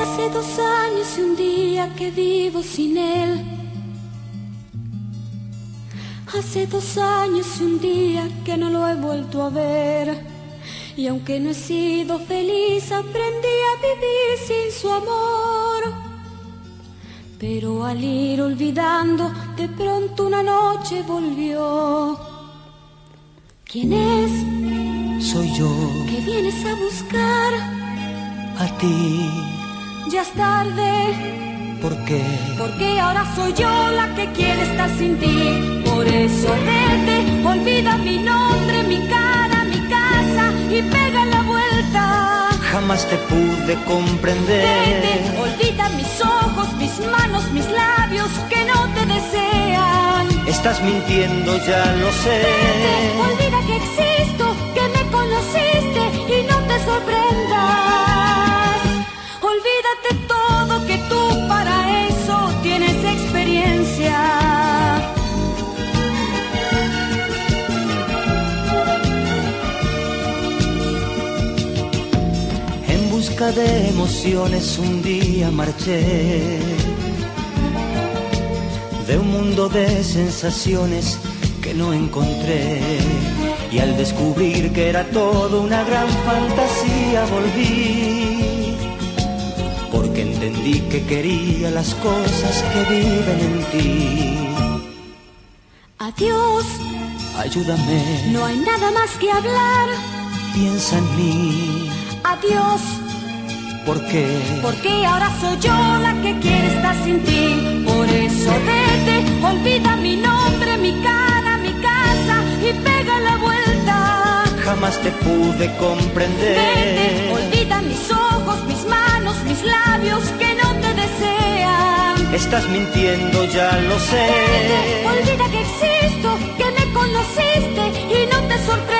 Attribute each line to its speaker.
Speaker 1: Hace 2 años y un día que vivo sin él. Hace 2 años y un día que no lo he vuelto a ver. Y aunque no he sido feliz, aprendí a vivir sin su amor. Pero al ir olvidando, de pronto una noche volvió. ¿Quién es?
Speaker 2: Soy yo.
Speaker 1: ¿Qué vienes a buscar?
Speaker 2: A ti.
Speaker 1: Ya es tarde.
Speaker 2: ¿Por qué?
Speaker 1: Porque ahora soy yo la que quiere estar sin ti. Por eso vete, olvida mi nombre, mi cara, mi casa y pega la vuelta.
Speaker 2: Jamás te pude comprender.
Speaker 1: Vete, olvida mis ojos, mis manos, mis labios que no te desean.
Speaker 2: Estás mintiendo, ya lo sé.
Speaker 1: Vete, olvida que existo, que me conociste y no te sorprendas. Olvídate todo, que tú para eso tienes experiencia.
Speaker 2: En busca de emociones un día marché, de un mundo de sensaciones que no encontré. Y al descubrir que era todo una gran fantasía volví, porque entendí que quería las cosas que viven en ti.
Speaker 1: Adiós,
Speaker 2: ayúdame,
Speaker 1: no hay nada más que hablar.
Speaker 2: Piensa en mí.
Speaker 1: Adiós,
Speaker 2: ¿por qué?
Speaker 1: Porque ahora soy yo la que quiere estar sin ti. Por eso vete, olvida mi nombre, mi cara, mi casa y pega la vuelta.
Speaker 2: Jamás te pude comprender.
Speaker 1: Vete, olvida mis ojos, mis manos, mis labios que no te desean.
Speaker 2: Estás mintiendo, ya lo sé.
Speaker 1: Vete, olvida que existo, que me conociste y no te sorprendes.